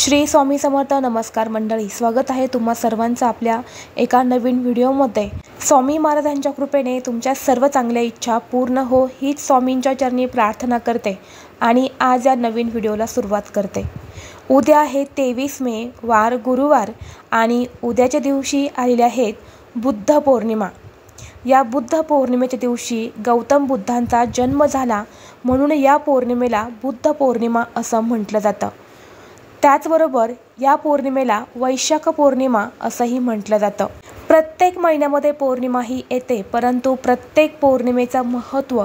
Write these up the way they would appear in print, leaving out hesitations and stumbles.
श्री स्वामी समर्थ. नमस्कार मंडळी, स्वागत आहे तुम्हा सर्वांचं आपल्या एका नवीन व्हिडिओमध्ये. स्वामी महाराजांच्या कृपेने तुमच्या सर्व चांगल्या इच्छा पूर्ण हो हीच स्वामींच्या चरणी प्रार्थना करते आणि आज या नवीन व्हिडिओला सुरुवात करते. उद्या आहे 23 मे वार गुरुवार आणि उद्याच्या दिवशी आलेले आहेत बुद्ध पौर्णिमा. या बुद्ध पौर्णिमेच्या दिवशी गौतम बुद्धांचा जन्म झाला म्हणून या पौर्णिमेला बुद्ध पौर्णिमा असं म्हटलं जातं. त्याचबरोबर या पौर्णिमेला वैशाख पौर्णिमा असंही म्हटलं जातं. प्रत्येक महिन्यामध्ये पौर्णिमा ही येते, परंतु प्रत्येक पौर्णिमेचं महत्त्व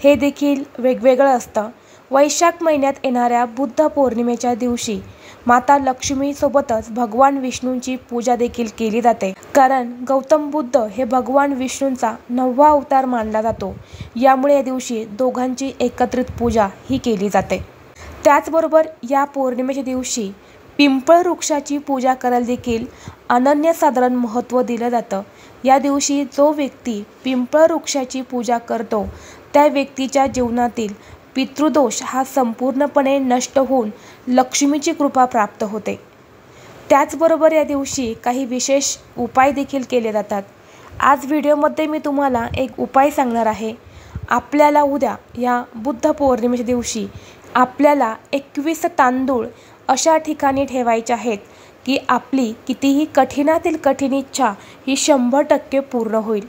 हे देखील वेगवेगळं असतं. वैशाख महिन्यात येणाऱ्या बुद्ध पौर्णिमेच्या दिवशी माता लक्ष्मीसोबतच भगवान विष्णूंची पूजा देखील केली जाते, कारण गौतम बुद्ध हे भगवान विष्णूंचा 9वा अवतार मानला जातो. यामुळे या दिवशी दोघांची एकत्रित पूजा ही केली जाते. त्याचबरोबर या पौर्णिमेच्या दिवशी पिंपळ वृक्षाची पूजा करायला देखील अनन्यसाधारण महत्त्व दिलं जातं. या दिवशी जो व्यक्ती पिंपळ वृक्षाची पूजा करतो त्या व्यक्तीच्या जीवनातील पितृदोष हा संपूर्णपणे नष्ट होऊन लक्ष्मीची कृपा प्राप्त होते. त्याचबरोबर या दिवशी काही विशेष उपाय देखील केले जातात. आज व्हिडिओमध्ये मी तुम्हाला एक उपाय सांगणार आहे. आपल्याला उद्या या बुद्ध पौर्णिमेच्या दिवशी आपल्याला 21 तांदूळ अशा ठिकाणी ठेवायचे आहेत की आपली कितीही कठीणातील कठीण इच्छा ही 100% पूर्ण होईल.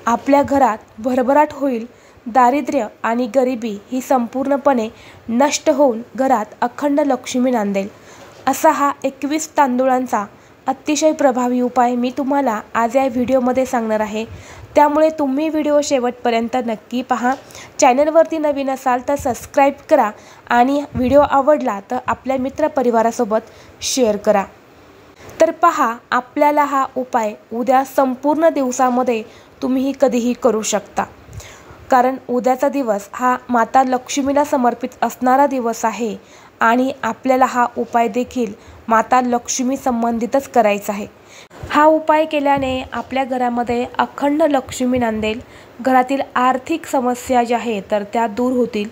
आपल्या घरात भरभराट होईल. दारिद्र्य आणि गरिबी ही संपूर्णपणे नष्ट होऊन घरात अखंड लक्ष्मी नांदेल. असा हा 21 तांदूळांचा अतिशय प्रभावी उपाय मी तुम्हाला आज या व्हिडिओमध्ये सांगणार आहे. त्यामुळे तुम्ही व्हिडिओ शेवटपर्यंत नक्की पहा. चॅनलवरती नवीन असाल तर सबस्क्राईब करा आणि व्हिडिओ आवडला तर आपल्या मित्रपरिवारासोबत शेअर करा. तर पहा, आपल्याला हा उपाय उद्या संपूर्ण दिवसामध्ये तुम्ही कधीही करू शकता, कारण उद्याचा दिवस हा माता लक्ष्मीला समर्पित असणारा दिवस आहे आणि आपल्याला हा उपाय देखील माता लक्ष्मी संबंधितच करायचा आहे. हा उपाय केल्याने आपल्या घरामध्ये अखंड लक्ष्मी नांदेल. घरातील आर्थिक समस्या ज्या आहेत तर त्या दूर होतील.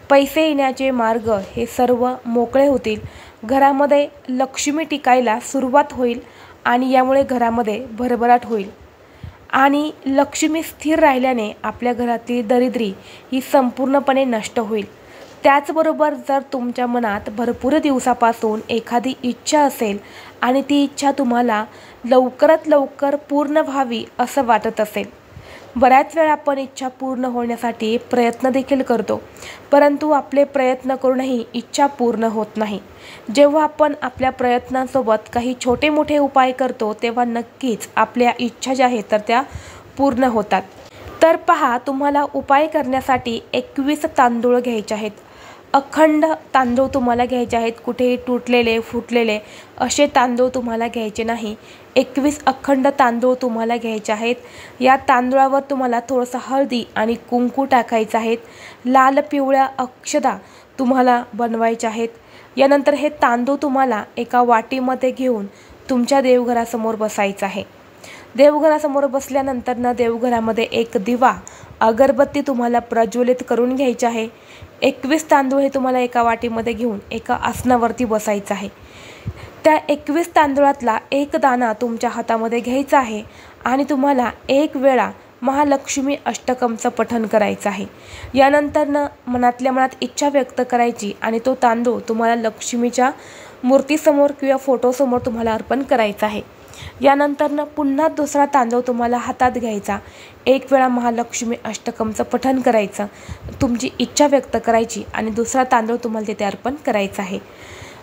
पैसे येण्याचे मार्ग हे सर्व मोकळे होतील. घरामध्ये लक्ष्मी टिकायला सुरुवात होईल आणि यामुळे घरामध्ये भरभराट होईल आणि लक्ष्मी स्थिर राहिल्याने आपल्या घरातील दरिद्री ही संपूर्णपणे नष्ट होईल. त्याचबरोबर जर तुमच्या मनात भरपूर दिवसापासून एखादी इच्छा असेल आणि ती इच्छा तुम्हाला लवकरात लवकर पूर्ण व्हावी असं वाटत असेल, बऱ्याच वेळा आपण इच्छा पूर्ण होण्यासाठी प्रयत्न देखील करतो, परंतु आपले प्रयत्न करूनही इच्छा पूर्ण होत नाही. जेव्हा आपण आपल्या प्रयत्नांसोबत काही छोटे मोठे उपाय करतो तेव्हा नक्कीच आपल्या इच्छा ज्या आहेत तर त्या पूर्ण होतात. तर पहा, तुम्हाला उपाय करण्यासाठी 21 तांदूळ घ्यायचे आहेत. अखंड तांदूळ तुम्हाला घ्यायचे आहेत. कुठेही तुटलेले फुटलेले असे तांदूळ तुम्हाला घ्यायचे नाही. 21 अखंड तांदूळ तुम्हाला घ्यायचे आहेत. या तांदूळावर तुम्हाला थोडंसं हळदी आणि कुंकू टाकायचं आहेत. लाल पिवळ्या अक्षता तुम्हाला बनवायच्या आहेत. यानंतर हे तांदूळ तुम्हाला एका वाटीमध्ये घेऊन तुमच्या देवघरासमोर बसायचं आहे. देवघरासमोर बसल्यानंतर देवघरामध्ये एक दिवा अगरबत्ती तुम्हाला प्रज्वलित करून घ्यायची आहे. 21 तांदूळ हे तुम्हाला एका वाटीमध्ये घेऊन एका आसनावरती बसायचं आहे. त्या 21 तांदूळातला एक दाणा तुमच्या हातामध्ये घ्यायचा आहे आणि तुम्हाला एक वेळा महालक्ष्मी अष्टकमचं पठण करायचं आहे. यानंतर मनातल्या मनात इच्छा व्यक्त करायची आणि तो तांदूळ तुम्हाला लक्ष्मीच्या मूर्तीसमोर किंवा फोटोसमोर तुम्हाला अर्पण करायचा आहे. यानंतर पुन्हा दुसरा तांदूळ तुम्हाला हातात घ्यायचा. एक वेळा महालक्ष्मी अष्टकमचं पठण करायचं, तुमची इच्छा व्यक्त करायची आणि दुसरा तांदूळ तुम्हाला तिथे अर्पण करायचा आहे.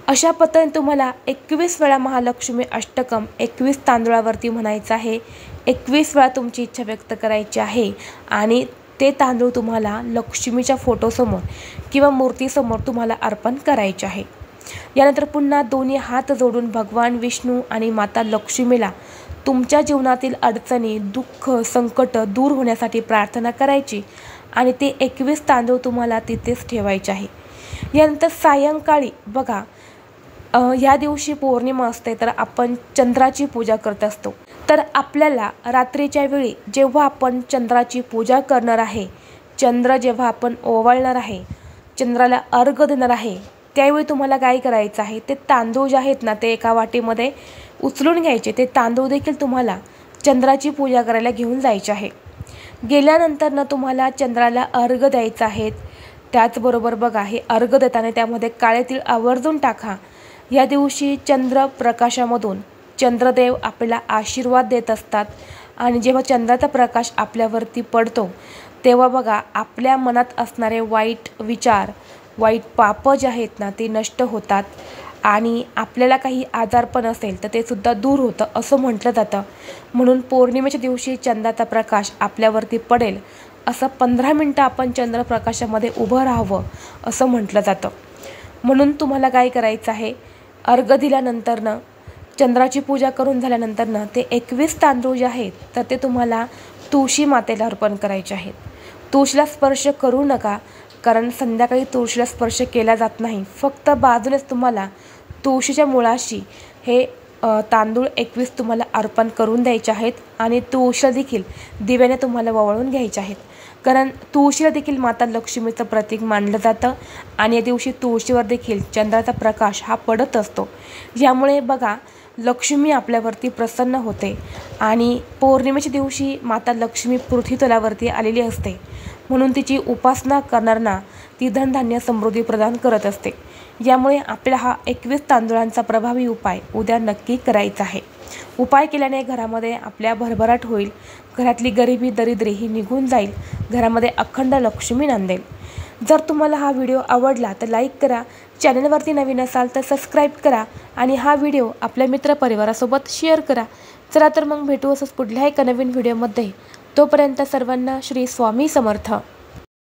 अशा पद्धतीने तुम्हाला 21 वेळा महालक्ष्मी अष्टकम 21 तांदूळावरती म्हणायचं आहे. 21 वेळा तुमची इच्छा व्यक्त करायची आहे आणि ते तांदूळ तुम्हाला लक्ष्मीच्या फोटोसमोर किंवा मूर्तीसमोर तुम्हाला अर्पण करायचे आहे. यानंतर पुन्हा दोन्ही हात जोडून भगवान विष्णू आणि माता लक्ष्मीला तुमच्या जीवनातील अडचणी, दुःख, संकट दूर होण्यासाठी प्रार्थना करायची आणि ते 21 तांदूळ तुम्हाला तिथेच ठेवायचे आहे. यानंतर सायंकाळी बघा, ह्या दिवशी पौर्णिमा असते तर आपण चंद्राची पूजा करत असतो. तर आपल्याला रात्रीच्या वेळी जेव्हा आपण चंद्राची पूजा करणार आहे, चंद्र जेव्हा आपण ओवाळणार आहे, चंद्राला अर्घ्य देणार आहे, त्यावेळी तुम्हाला काय करायचं आहे, ते तांदूळ जे आहेत ना ते एका वाटीमध्ये उचलून घ्यायचे. ते तांदूळ देखील तुम्हाला चंद्राची पूजा करायला घेऊन जायचे आहे. गेल्यानंतर ना तुम्हाला चंद्राला अर्घ्य द्यायचा आहे. त्याचबरोबर बघा, हे अर्घ्य देताना त्यामध्ये काळे तीळ आवर्जून टाका. या दिवशी चंद्र प्रकाशामधून चंद्रदेव आपल्याला आशीर्वाद देत असतात आणि जेव्हा चंद्राचा प्रकाश आपल्यावरती पडतो तेव्हा बघा, आपल्या मनात असणारे वाईट विचार, वाईट पाप जे आहेत ना ते नष्ट होतात आणि आपल्याला काही आजारपण असेल तर ते सुद्धा दूर होतं असं म्हटलं जातं. म्हणून पौर्णिमेच्या दिवशी चंद्राचा प्रकाश आपल्यावरती पडेल असं 15 मिनटं आपण चंद्रप्रकाशामध्ये उभं राहावं असं म्हटलं जातं. म्हणून तुम्हाला काय करायचं आहे, अर्घ्य दिल्यानंतरनं चंद्राची पूजा करून झाल्यानंतरनं ते 21 तांदूळ जे आहेत तर ते तुम्हाला तुळशी मातेला अर्पण करायचे आहेत. तुळशीला स्पर्श करू नका, कारण संध्याकाळी तुळशीला स्पर्श केला जात नाही. फक्त बाजूनेच तुम्हाला तुळशीच्या मुळाशी हे तांदूळ 21 तुम्हाला अर्पण करून द्यायचे आहेत आणि तुळशीला देखील दिव्याने तुम्हाला वळवून घ्यायचे आहेत. कारण तुळशीला देखील माता लक्ष्मीचं प्रतीक मानलं जातं आणि या दिवशी तुळशीवर देखील चंद्राचा प्रकाश हा पडत असतो. यामुळे बघा, लक्ष्मी आपल्यावरती प्रसन्न होते आणि पौर्णिमेच्या दिवशी माता लक्ष्मी पृथ्वीतलावरती आलेली असते. म्हणून तिची उपासना करणाऱ्यांना ती धनधान्य समृद्धी प्रदान करत असते. यामुळे आपल्याला हा 21 तांदूळांचा प्रभावी उपाय उद्या नक्की करायचा आहे. उपाय केल्याने घरामध्ये आपल्या भरभराट होईल, घरातली गरिबी दरिद्री ही निघून जाईल, घरामध्ये अखंड लक्ष्मी नांदेल. जर तुम्हाला हा व्हिडिओ आवडला तर लाईक करा, चॅनलवरती नवीन असाल तर सबस्क्राईब करा आणि हा व्हिडिओ आपल्या मित्रपरिवारासोबत शेअर करा. चला तर मग भेटू असंच पुढल्या एका नवीन व्हिडिओमध्ये. तोपर्यंत सर्वांना श्री स्वामी समर्थ.